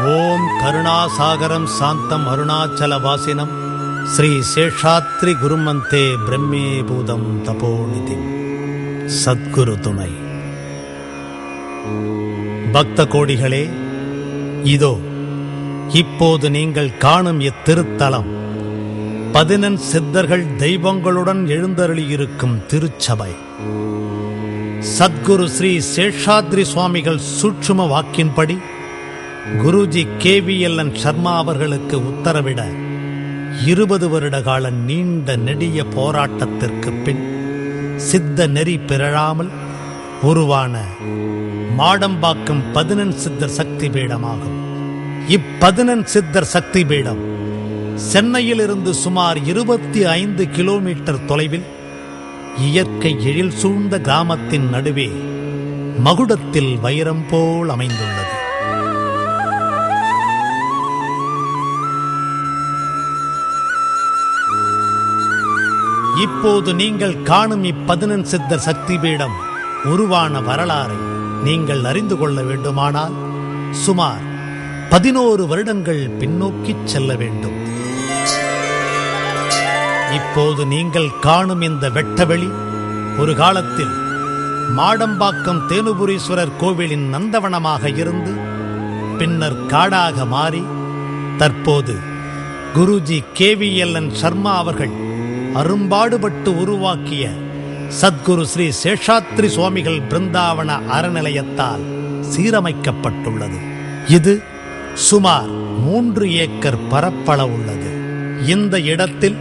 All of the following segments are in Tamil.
ஓம் கருணாசாகரம் சாந்தம் அருணாச்சலவாசினம் ஸ்ரீ சேஷாத்ரி குருமந்தே பிரம்மே பூதம் தபோநிதி. சத்குரு துணை. பக்த கோடிகளே, இதோ இப்போது நீங்கள் காணும் இத்திருத்தலம் 14 சித்தர்கள் தெய்வங்களுடன் எழுந்தருளியிருக்கும் திருச்சபை. சத்குரு ஸ்ரீ சேஷாத்ரி சுவாமிகள் சூட்சும வாக்கின்படி குருஜி KVLN சர்மா அவர்களுக்கு உத்தரவிட 20 வருட கால நீண்ட நெடிய போராட்டத்திற்கு பின் சித்த நெறி பிறழாமல் உருவான மாடம்பாக்கம் 14 சித்தர் சக்தி பீடமாகும். இப்14 சித்தர் சக்தி பீடம் சென்னையிலிருந்து சுமார் 25 கிலோமீட்டர் தொலைவில் இயற்கை எழில் சூழ்ந்த கிராமத்தின் நடுவே மகுடத்தில் வைரம் போல் அமைந்துள்ளது. இப்போது நீங்கள் காணும் இப்14 சித்தர் சக்தி பீடம் உருவான வரலாறை நீங்கள் அறிந்து கொள்ள வேண்டுமானால் சுமார் 11 வருடங்கள் பின்னோக்கி செல்ல வேண்டும். இப்போது நீங்கள் காணும் இந்த வெட்டவெளி ஒரு காலத்தில் மாடம்பாக்கம் தேனுபுரீஸ்வரர் கோவிலின் நந்தவனமாக இருந்து பின்னர் காடாக மாறி தற்போது குருஜி KVLN சர்மா அவர்கள் அரும்பாடுபட்டு உருவாக்கிய சத்குரு ஸ்ரீ சேஷாத்ரி சுவாமிகள் பிருந்தாவன அறநிலையத்தால் சீரமைக்கப்பட்டுள்ளது. இது சுமார் 3 ஏக்கர் பரப்பளவுள்ளது. இந்த இடத்தில்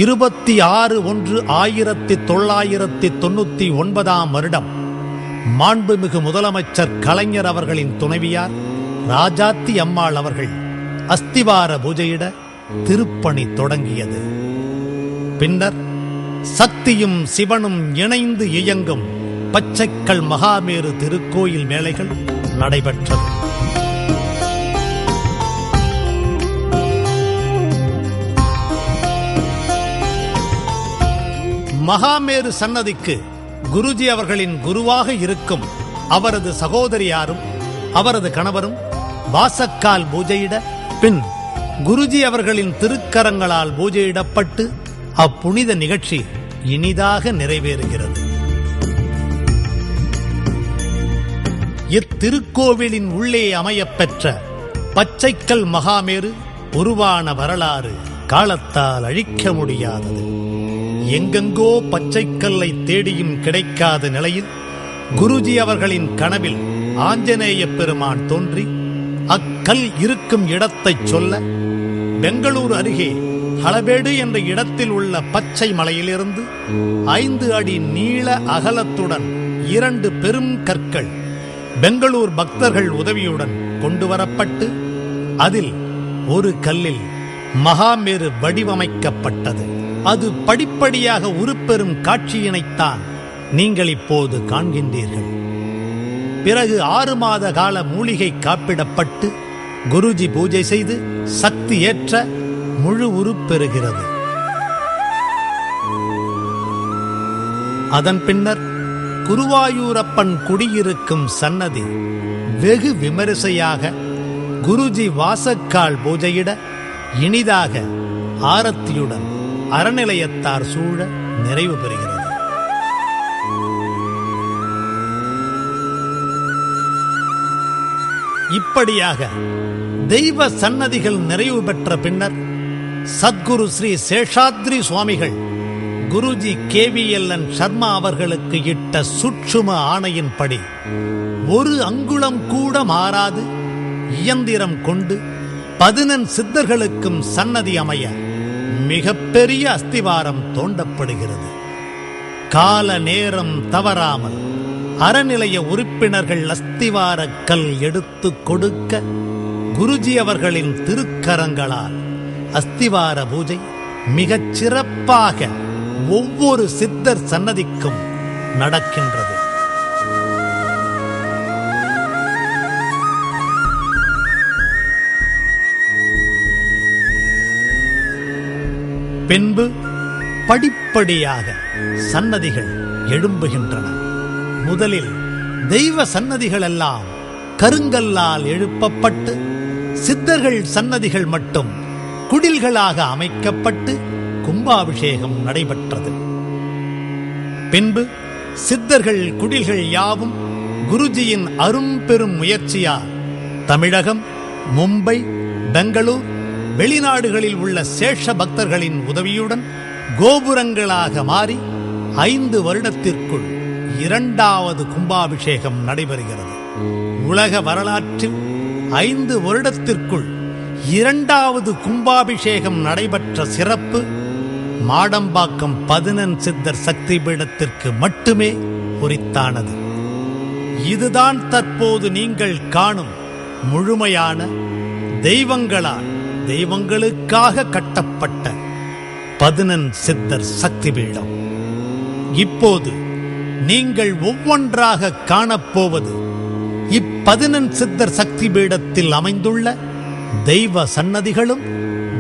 26/1/1999 வருடம் மாண்புமிகு முதலமைச்சர் கலைஞர் அவர்களின் துணைவியார் ராஜாத்தி அம்மாள் அவர்கள் அஸ்திவார பூஜையிட திருப்பணி தொடங்கியது. பின்னர் சக்தியும் சிவனும் இணைந்து இயங்கும் பச்சைக்கல் மகாமேரு திருக்கோயில் வேலைகள் நடைபெற்றது. மகாமேரு சன்னதிக்கு குருஜி அவர்களின் குருவாக இருக்கும் அவரது சகோதரியாரும் அவரது கணவரும் வாசக்கால் பூஜையிட பின் குருஜி அவர்களின் திருக்கரங்களால் பூஜையிடப்பட்டு அப்புனித நிகழ்ச்சி இனிதாக நிறைவேறுகிறது. இத்திருக்கோவிலின் உள்ளே அமையப்பெற்ற பச்சைக்கல் மகாமேரு உருவான வரலாறு காலத்தால் அழிக்க முடியாதது. எங்கெங்கோ பச்சைக்கல்லை தேடியும் கிடைக்காத நிலையில் குருஜி அவர்களின் கனவில் ஆஞ்சநேய பெருமான் தோன்றி அக்கல் இருக்கும் இடத்தை சொல்ல பெங்களூர் அருகே ஹளபேடு என்ற இடத்தில் உள்ள பச்சை மலையிலிருந்து 5 அடி நீள அகலத்துடன் 2 பெரும் கற்கள் பெங்களூர் பக்தர்கள் உதவியுடன் கொண்டு வரப்பட்டு அதில் ஒரு கல்லில் மகாமேரு வடிவமைக்கப்பட்டது. அது படிப்படியாக உருப்பெறும் காட்சியினைத்தான் நீங்கள் இப்போது காண்கின்றீர்கள். பிறகு 6 மாத கால மூலிகை காப்பிடப்பட்டு குருஜி பூஜை செய்து சக்தி ஏற்ற முழு உருப்பெறுகிறது. அதன் பின்னர் குருவாயூரப்பன் குடியிருக்கும் சன்னதி வெகு விமரிசையாக குருஜி வாசக்கால் பூஜையிட இனிதாக ஆரத்தியுடன் அறநிலையத்தார் சூழ நிறைவு பெறுகிறது. இப்படியாக தெய்வ சன்னதிகள் நிறைவு பெற்ற பின்னர் சத்குரு ஸ்ரீ சேஷாத்ரி சுவாமிகள் குருஜி KVLN சர்மா அவர்களுக்கு இட்ட சூட்சும ஆணையின்படி ஒரு அங்குலம் கூட மாறாது இயந்திரம் கொண்டு 14 சித்தர்களுக்கும் சன்னதி அமைய மிகப்பெரிய அஸ்திவாரம் தோண்டப்படுகிறது. கால நேரம் தவறாமல் அறநிலைய உறுப்பினர்கள் அஸ்திவார கல் எடுத்து கொடுக்க குருஜி அவர்களின் திருக்கரங்களால் அஸ்திவார பூஜை மிகச் சிறப்பாக ஒவ்வொரு சித்தர் சன்னதிக்கும் நடக்கின்றது. பின்பு படிப்படியாக சன்னதிகள் எழும்புகின்றன. முதலில் தெய்வ சன்னதிகள் எல்லாம் கருங்கல்லால் எழுப்பப்பட்டு சித்தர்கள் சன்னதிகள் மட்டும் குடில்களாக அமைக்கப்பட்டு கும்பாபிஷேகம் நடைபெற்றது. பின்பு சித்தர்கள் குடில்கள் யாவும் குருஜியின் அரும்பெரும் முயற்சியால் தமிழகம், மும்பை, பெங்களூர், வெளிநாடுகளில் உள்ள சேஷ பக்தர்களின் உதவியுடன் கோபுரங்களாக மாறி 5 வருடத்திற்குள் 2வது கும்பாபிஷேகம் நடைபெறுகிறது. உலக வரலாற்றில் 5 வருடத்திற்குள் 2வது கும்பாபிஷேகம் நடைபெற்ற சிறப்பு மாடம்பாக்கம் 11 சித்தர் சக்தி பீடத்திற்கு மட்டுமே உரித்தானது. இதுதான் தற்போது நீங்கள் காணும் முழுமையான தெய்வங்களால் தெய்வங்களுக்காக கட்டப்பட்ட 11 சித்தர் சக்தி பீடம். இப்போது நீங்கள் ஒவ்வொன்றாக காணப்போவது 11 சித்தர் சக்தி பீடத்தில் அமைந்துள்ள தெய்வ சன்னதிகளும்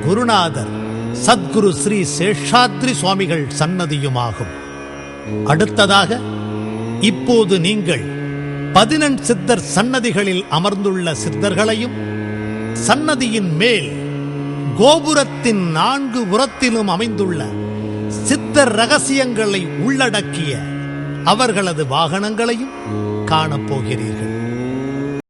குருநாதர் சத்குரு ஸ்ரீ சேஷாத்ரி சுவாமிகள் சன்னதியுமாகும். அடுத்ததாக இப்போது நீங்கள் 11 சித்தர் சன்னதிகளில் அமர்ந்துள்ள சித்தர்களையும் சன்னதியின் மேல் கோபுரத்தின் 4 புறத்திலும் அமைந்துள்ள சித்தர் ரகசியங்களை உள்ளடக்கிய அவர்களது வாகனங்களையும் காணப்போகிறீர்கள்.